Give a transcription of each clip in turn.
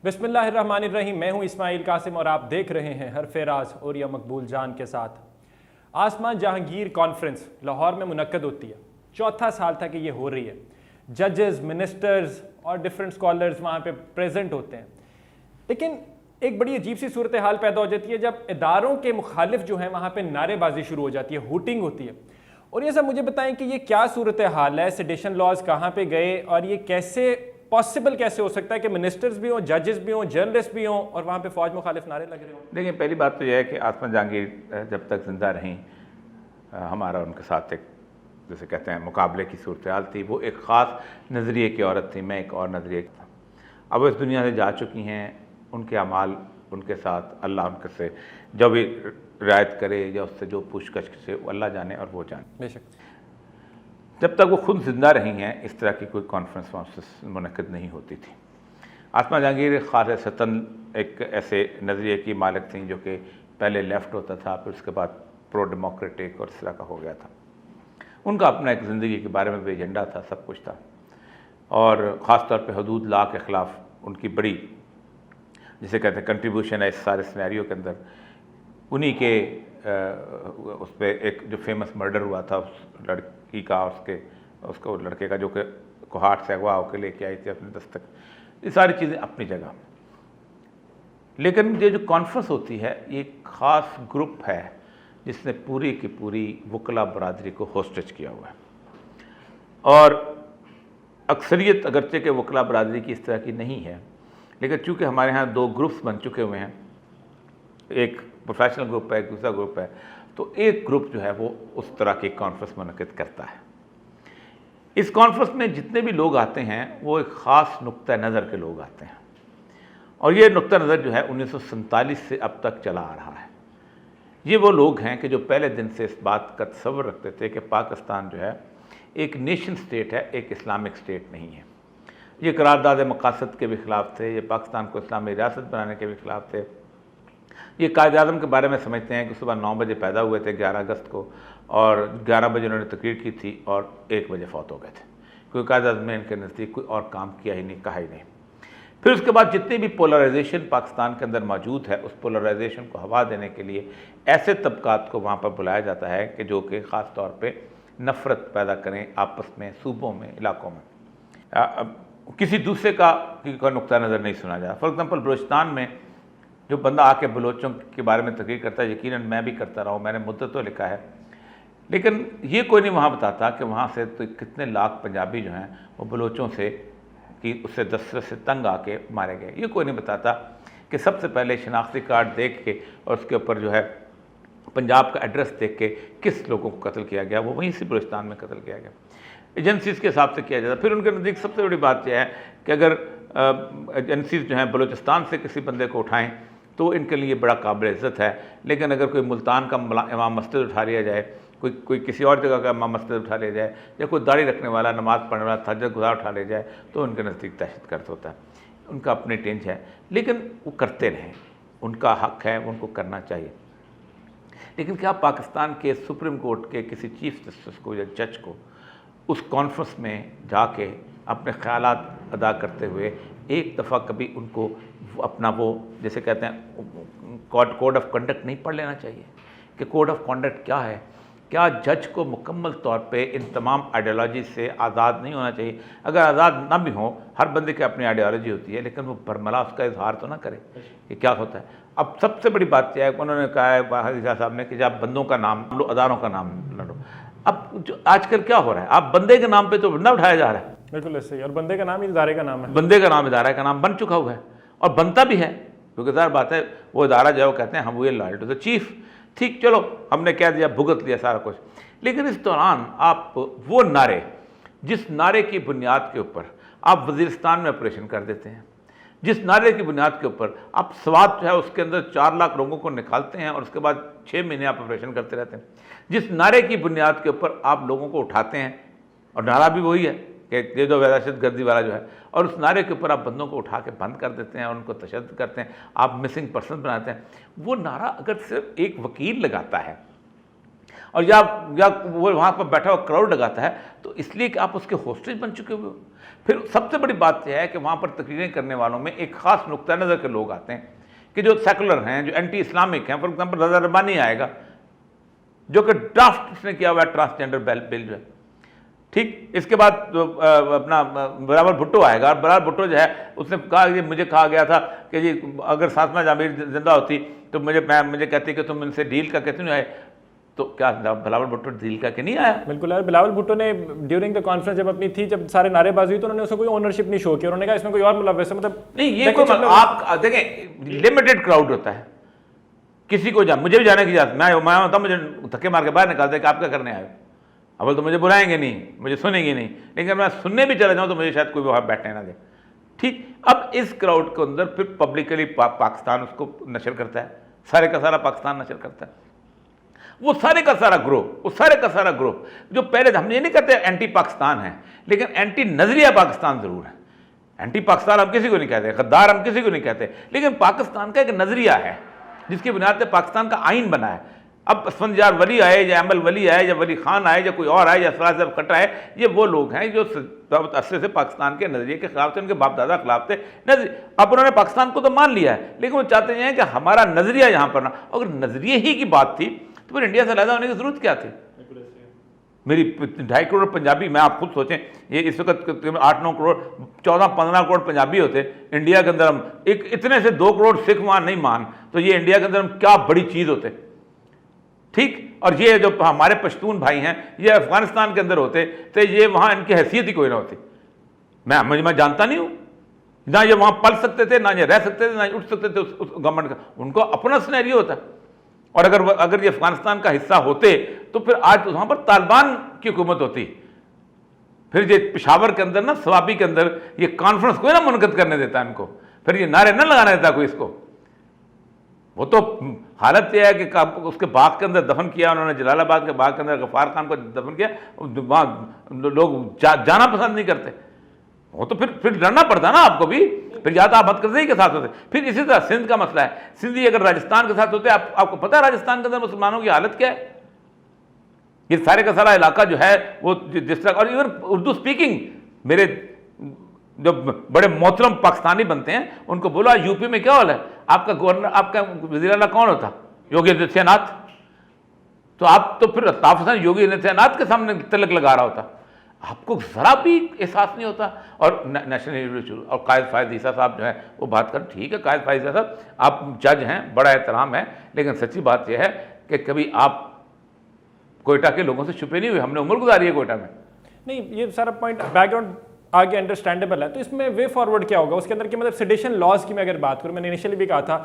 बिस्मिल्लाहिर्रहमानिर्रहीम। मैं हूं इस्माइल कासिम और आप देख रहे हैं हर फेराज और या मकबूल जान के साथ। आसमान जहांगीर कॉन्फ्रेंस लाहौर में मुनक्कद होती है। चौथा साल था कि ये हो रही है। जजेस, मिनिस्टर्स और डिफरेंट स्कॉलर्स वहाँ पे प्रेजेंट होते हैं। लेकिन एक बड़ी अजीब सी सूरत हाल पैदा हो जाती है जब इदारों के मुखालिफ जो हैं वहाँ पे नारेबाजी शुरू हो जाती है, हुटिंग होती है। और ये सब मुझे बताएं कि ये क्या सूरत हाल है, सेडिशन लॉज कहाँ पे गए और ये कैसे पॉसिबल कैसे हो सकता है कि मिनिस्टर्स भी हों, जजेस भी हों, जर्नलिस्ट भी हों और वहाँ पे फौज मुखालिफ नारे लग रहे हों। देखिए, पहली बात तो यह है कि आसमा जहांगीर जब तक ज़िंदा रहीं, हमारा उनके साथ एक जैसे कहते हैं मुकाबले की सूरत हाल थी। वो एक ख़ास नज़रिए की औरत थी, मैं एक और नज़रिए की था। अब वो इस दुनिया से जा चुकी हैं। उनके अमाल उनके साथ अल्लाह उनके से जो भी रियायत करे या उससे जो पूछकछ से अल्लाह जाने और वो जाने। बेशक जब तक वो खुद ज़िंदा रही हैं इस तरह की कोई कॉन्फ्रेंस वॉन्फ्रेंस मुनक्किद नहीं होती थी। आसमा जहांगीर ख़ासतन एक ऐसे नज़रिए की मालिक थी जो कि पहले लेफ़्ट होता था, फिर उसके बाद प्रो डेमोक्रेटिक और इस तरह का हो गया था। उनका अपना एक ज़िंदगी के बारे में भी एजेंडा था, सब कुछ था। और ख़ास तौर पे हदूद ला के ख़िलाफ़ उनकी बड़ी जिसे कहते हैं कंट्रीब्यूशन है इस सारे सिनेरियो के अंदर। उन्हीं के उस पर एक जो फेमस मर्डर हुआ था उस लड़की का, उसको लड़के का जो कि कोहाट से अगवा होकर लेके आई थी अपने दस्तक, ये सारी चीज़ें अपनी जगह। लेकिन ये जो कॉन्फ्रेंस होती है ये एक ख़ास ग्रुप है जिसने पूरी की पूरी वकला बरादरी को होस्टेज किया हुआ है। और अक्सरियत अगरचे के वकला बरादरी की इस तरह की नहीं है, लेकिन चूँकि हमारे यहाँ दो ग्रुप्स बन चुके हुए हैं, एक प्रोफेशनल ग्रुप है, एक दूसरा ग्रुप है, तो एक ग्रुप जो है वो उस तरह की कॉन्फ्रेंस मुनक्किद करता है। इस कॉन्फ्रेंस में जितने भी लोग आते हैं वो एक ख़ास नुक्ता नज़र के लोग आते हैं। और ये नुक्ता नज़र जो है 1947 से अब तक चला आ रहा है। ये वो लोग हैं कि जो पहले दिन से इस बात का तसव्वुर रखते थे कि पाकिस्तान जो है एक नेशन स्टेट है, एक इस्लामिक स्टेट नहीं है। ये करारदाद मकासद के भी ख़िलाफ़ थे, ये पाकिस्तान को इस्लामी रियासत बनाने के भी ख़िलाफ़ थे। ये कायद आज़म के बारे में समझते हैं कि सुबह 9 बजे पैदा हुए थे 11 अगस्त को, और 11 बजे उन्होंने तकरीर की थी और 1 बजे फौत हो गए थे, क्योंकि कायद आज़म ने इनके नज़दीक कोई और काम किया ही नहीं, कहा ही नहीं। फिर उसके बाद जितनी भी पोलराइजेशन पाकिस्तान के अंदर मौजूद है, उस पोलराइजेशन को हवा देने के लिए ऐसे तबकात को वहाँ पर बुलाया जाता है कि जो कि ख़ास तौर पर नफ़रत पैदा करें आपस में, सूबों में, इलाकों में। किसी दूसरे का नुक्ता नज़र नहीं सुना जाता। फॉर एग्ज़ाम्पल बलूचिस्तान में जो बंदा आके बलोचों के बारे में तकरीर करता है, यकीनन मैं भी करता रहा हूँ, मैंने मुद्दत तो लिखा है, लेकिन ये कोई नहीं वहाँ बताता कि वहाँ से तो कितने लाख पंजाबी जो हैं वो बलोचों से कि उससे दस्तरस से तंग आके मारे गए। ये कोई नहीं बताता कि सबसे पहले शनाख्ती कार्ड देख के और उसके ऊपर जो है पंजाब का एड्रेस देख के किस लोगों को कत्ल किया गया, वो वहीं से बलूचिस्तान में कत्ल किया गया। एजेंसीज़ के हिसाब से किया जाता है। फिर उनके नज़दीक सबसे बड़ी बात यह है कि अगर एजेंसीज़ जो हैं बलूचिस्तान से किसी बंदे को उठाएं तो इनके लिए बड़ा काबिल इज़्ज़त है, लेकिन अगर कोई मुल्तान का इमाम मस्जिद उठा लिया जाए, कोई किसी और जगह का इमाम मस्जिद उठा लिया जाए, या कोई दाढ़ी रखने वाला, नमाज़ पढ़ने वाला, तहज्जुद गुज़ार उठा लिया जाए, तो उनके नज़दीक दहशतगर्द होता है। उनका अपनी टेंश है, लेकिन वो करते रहें, उनका हक़ है, उनको करना चाहिए। लेकिन क्या पाकिस्तान के सुप्रीम कोर्ट के किसी चीफ जस्टिस को या जज को उस कॉन्फ्रेंस में जाके अपने ख़यालात अदा करते हुए एक दफ़ा कभी उनको अपना वो जैसे कहते हैं कोड ऑफ कंडक्ट नहीं पढ़ लेना चाहिए कि कोड ऑफ कंडक्ट क्या है? क्या जज को मुकम्मल तौर पे इन तमाम आइडियोलॉजी से आज़ाद नहीं होना चाहिए? अगर आज़ाद ना भी हो, हर बंदे की अपनी आइडियोलॉजी होती है, लेकिन वो बरमला उसका इजहार तो ना करे कि क्या होता है। अब सबसे बड़ी बात यह है, उन्होंने कहा है वाहिद साहब ने कि जब बंदों का नाम लो, अदारों का नाम लड़ो। अब जो आजकल क्या हो रहा है, आप बंदे के नाम पे तो बंदा उठाया जा रहा है। बिल्कुल ऐसे ही, और बंदे का नाम ही इदारे का नाम है। बंदे का नाम इदारा का नाम बन चुका हुआ है और बनता भी है, क्योंकि ज़ाहिर बात है वो इदारा जो है वो कहते हैं हम we are loyal to the chief. ठीक, चलो हमने कह दिया, भुगत लिया सारा कुछ, लेकिन इस दौरान आप वो नारे, जिस नारे की बुनियाद के ऊपर आप वज़ीरिस्तान में ऑपरेशन कर देते हैं, जिस नारे की बुनियाद के ऊपर आप स्वात जो है उसके अंदर 4 लाख लोगों को निकालते हैं और उसके बाद 6 महीने आप ऑपरेशन करते रहते हैं, जिस नारे की बुनियाद के ऊपर आप लोगों को उठाते हैं, और नारा भी वही है कि ये जो दहशत गर्दी वाला जो है, और उस नारे के ऊपर आप बंदों को उठा के बंद कर देते हैं और उनको तशद्दुद करते हैं, आप मिसिंग पर्सन बनाते हैं। वो नारा अगर सिर्फ एक वकील लगाता है और या वो वहाँ पर बैठा हुआ क्राउड लगाता है तो इसलिए कि आप उसके होस्टेज बन चुके हुए हो। फिर सबसे बड़ी बात यह है कि वहाँ पर तकरीरें करने वालों में एक खास नुक्ता नज़र के लोग आते हैं कि जो सेकुलर हैं, जो एंटी इस्लामिक हैं। फॉर एग्जाम्पल रज़ा रब्बानी आएगा जो कि ड्राफ्ट उसने किया हुआ है ट्रांसजेंडर बिल जो है, ठीक। इसके बाद अपना बिलावल भुट्टो आएगा, और बिलावल भुट्टो जो है उसने कहा कि मुझे कहा गया था कि जी अगर सासमा जामिर जिंदा होती तो मुझे कहती कि तुम इनसे डील करके क्यों नहीं आए। तो क्या बिलावल भुट्टो डील करके नहीं आया? बिल्कुल यार, बिलावल भुट्टो ने ड्यूरिंग द कॉन्फ्रेंस जब अपनी थी, जब सारे नारेबाजी हुई तो उन्होंने उसको कोई ओनरशिप नहीं शो किया। उन्होंने कहा इसमें कोई और मतलब वैसे मतलब नहीं, ये कोई आप देखें लिमिटेड क्राउड होता है, किसी को मुझे भी जाने की इजाजत, मैं होता मुझे धक्के मार के बाहर निकाल दे कि आप क्या करने आए। अव्वल तो मुझे बुलाएंगे नहीं, मुझे सुनेंगे नहीं, लेकिन मैं सुनने भी चला जाऊं तो मुझे शायद कोई वहां बैठने ना दे, ठीक। अब इस क्राउड के अंदर फिर पब्लिकली पाकिस्तान उसको नशर करता है, सारे का सारा पाकिस्तान नशर करता है। वो सारे का सारा ग्रुप जो पहले हम ये नहीं कहते एंटी पाकिस्तान है, लेकिन एंटी नजरिया पाकिस्तान जरूर है। एंटी पाकिस्तान हम किसी को नहीं कहते, गद्दार हम किसी को नहीं कहते, लेकिन पाकिस्तान का एक नजरिया है जिसकी बुनियाद पर पाकिस्तान का आइन बना है। अब असफंजार वली आए या अमल वली आए या वली खान आए या कोई और आए या सराज खट्टा आए, ये वो लोग हैं जो बहुत अरसे से पाकिस्तान के नजरिए के खिलाफ थे, उनके बाप दादा खिलाफ थे। अब उन्होंने पाकिस्तान को तो मान लिया है, लेकिन वो चाहते हैं कि हमारा नजरिया यहाँ पर ना। अगर नजरिए ही की बात थी तो फिर इंडिया से अलग होने की जरूरत क्या थी? मेरी 2.5 करोड़ पंजाबी, मैं आप खुद सोचें, ये इस वक्त 8-9 करोड़ 14-15 करोड़ पंजाबी होते इंडिया के अंदर, हम एक इतने से 2 करोड़ सिख वहाँ नहीं मान, तो ये इंडिया के अंदर हम क्या बड़ी चीज़ होते, ठीक। और ये जो हमारे पश्तून भाई हैं ये अफगानिस्तान के अंदर होते तो ये वहाँ इनकी हैसियत ही कोई ना होती। मैं जानता नहीं हूँ, ना ये वहाँ पल सकते थे, ना ये रह सकते थे, ना उठ सकते थे उस गवर्नमेंट का। उनको अपना सिनेरियो होता है। और अगर ये अफगानिस्तान का हिस्सा होते तो फिर आज वहाँ पर तालिबान की हुकूमत होती। फिर ये पेशावर के अंदर ना, सवाबी के अंदर ये कॉन्फ्रेंस कोई ना मुनक़िद करने देता इनको, फिर ये नारे ना लगाने देता कोई इसको। वो तो हालत यह है कि उसके बाग के अंदर दफन किया उन्होंने, जलालाबाद के बाग के अंदर गफ्फार खान को दफन किया, वहाँ लोग जाना पसंद नहीं करते। वो तो फिर लड़ना पड़ता ना आपको भी, फिर या तो आप हदकर्ज़ी के साथ होते। फिर इसी तरह सिंध का मसला है, सिंधी अगर राजस्थान के साथ होते, आपको पता है राजस्थान के अंदर मुसलमानों की हालत क्या है। ये सारे का सारा इलाका जो है वो जिस तरह, और इवन उर्दू स्पीकिंग, मेरे जो बड़े मोहतरम पाकिस्तानी बनते हैं उनको बोला यूपी में क्या हाल है, आपका गवर्नर, आपका वज़ीर आला कौन होता? योगी आदित्यनाथ। तो आप तो फिर अल्ताफ हसन योगी आदित्यनाथ के सामने तिलक लगा रहा होता, आपको ज़रा भी एहसास नहीं होता। और नेशनल यूनिवर्सिटी और कायद फायद ईसा साहब जो है वो बात कर, ठीक है कायद फायद ईसा साहब आप जज हैं, बड़ा एहतराम है, लेकिन सच्ची बात यह है कि कभी आप कोयटा के लोगों से छुपे नहीं हुए। हमने उम्र गुजारी है कोयटा में। नहीं, ये सारा पॉइंट बैकग्राउंड आगे अंडरस्टैंडेबल है। तो इसमें वे फॉरवर्ड क्या होगा उसके अंदर की, मतलब सेडिशन लॉज की मैं अगर बात करूं, मैंने इनिशियली भी कहा था,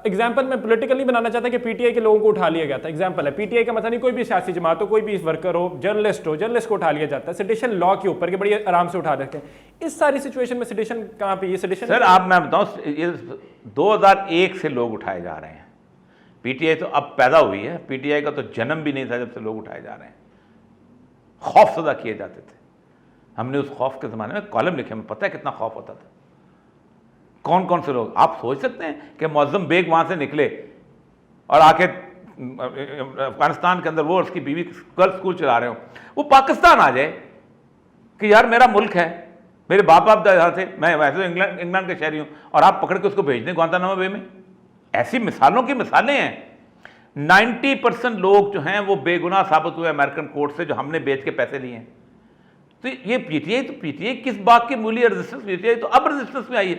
एग्जांपल मैं पॉलिटिकली बनाना चाहता कि पीटीआई के लोगों को उठा लिया गया था। एग्जांपल है, पीटीआई का मतलब नहीं कोई भी सियासी जमात हो, कोई भी वर्कर हो, जर्नलिस्ट को उठा लिया जाता है सेडिशन लॉ के ऊपर, के बड़ी आराम से उठा देते हैं। इस सारी सिचुएशन में सेडिशन कहाँ पे? ये सेडिशन सर आप, मैं बताऊँ, ये 2001 से लोग उठाए जा रहे हैं। पीटीआई तो अब पैदा हुई है, पीटीआई का तो जन्म भी नहीं था जब से लोग उठाए जा रहे हैं। खौफ सदा किए जाते थे, हमने उस खौफ के ज़माने में कॉलम लिखे, हमें पता है कितना खौफ होता था। कौन कौन से लोग, आप सोच सकते हैं कि मुअज़्ज़म बेग वहाँ से निकले और आके अफगानिस्तान के अंदर वो उसकी बीवी गर्ल्स स्कूल चला रहे हो, वो पाकिस्तान आ जाए कि यार मेरा मुल्क है, मेरे बाप दादा थे, मैं वैसे इंग्लैंड का शहरी हूँ, और आप पकड़ के उसको भेज दें ग्वांतानामो बे में। ऐसी मिसालों की मिसालें हैं। 90% लोग जो हैं वो बेगुनाह साबित हुए अमेरिकन कोर्ट से, जो हमने बेच के पैसे लिए हैं। तो ये पीटीआई किस बात की मूली रेजिस्टेंस? पीटीआई तो अब रेजिस्टेंस में आई है।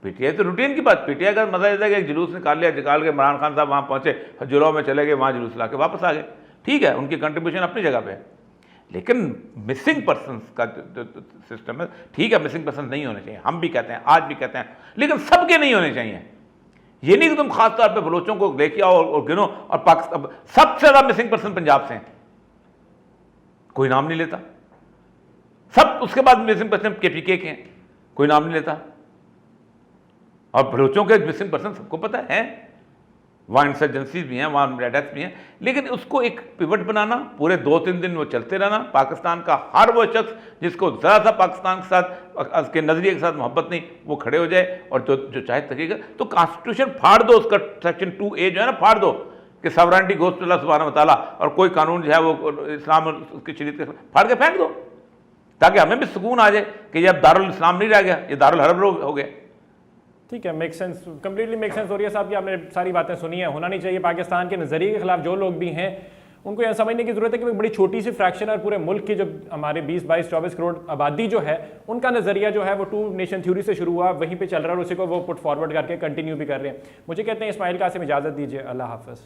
पीटीआई तो रूटीन की बात। पीटीआई का मजा ये है कि एक जुलूस निकाल के इमरान खान साहब वहाँ पहुँचे, जुलूस में चले गए, वहाँ जुलूस ला के वापस आ गए, ठीक है, उनकी कंट्रीब्यूशन अपनी जगह पे है। लेकिन मिसिंग पर्सनस का जो सिस्टम है, ठीक है, मिसिंग पर्सन नहीं होने चाहिए, हम भी कहते हैं, आज भी कहते हैं, लेकिन सबके नहीं होने चाहिए। ये नहीं कि तुम खास तौर पे बलोचों को लेके आओ और गिनो, और पाकिस्तान सबसे ज़्यादा मिसिंग पर्सन पंजाब से हैं, कोई नाम नहीं लेता। सब उसके बाद मिसिंग पर्सन केपीके के हैं, कोई नाम नहीं लेता। और बलोचों के मिसिंग पर्सन सबको पता है, वहाँ इंसर्जेंसीज भी हैं, वहाँ डेथ्स भी हैं, लेकिन उसको एक पिवट बनाना, पूरे 2-3 दिन वो चलते रहना। पाकिस्तान का हर वो शख्स जिसको ज़रा सा पाकिस्तान के साथ, उसके नज़रिए के साथ मोहब्बत नहीं, वो खड़े हो जाए और जो चाहे तरीका। तो कॉन्स्टिट्यूशन फाड़ दो, उसका सेक्शन 2A जो है ना, फाड़ दो, कि सवरेंटी गोज़ टू अल्लाह सुब्हानहू व तआला, और कोई कानून जो है वो इस्लाम और उसकी शरीयत के फाड़ के फेंक दो, ताकि हमें भी सुकून आ जाए कि ये अब दारुल इस्लाम नहीं रह गया, ये दारुल हर्ब हो गया। ठीक है, make sense, completely make sense. और ये साहब की आपने सारी बातें सुनी है। होना नहीं चाहिए। पाकिस्तान के नज़रिए के खिलाफ जो लोग भी हैं उनको यह समझने की जरूरत है कि बड़ी छोटी सी फ्रैक्शन है, और पूरे मुल्क की जो हमारे 20, 22, 24 करोड़ आबादी जो है उनका नजरिया जो है वो टू नेशन थ्योरी से शुरू हुआ, वहीं पे चल रहा है और उसी को वो पुट फॉरवर्ड करके कंटिन्यू भी कर रहे हैं। मुझे कहते हैं इस्माइल कासिम, इजाज़त दीजिए, अल्लाह हाफ़िज़।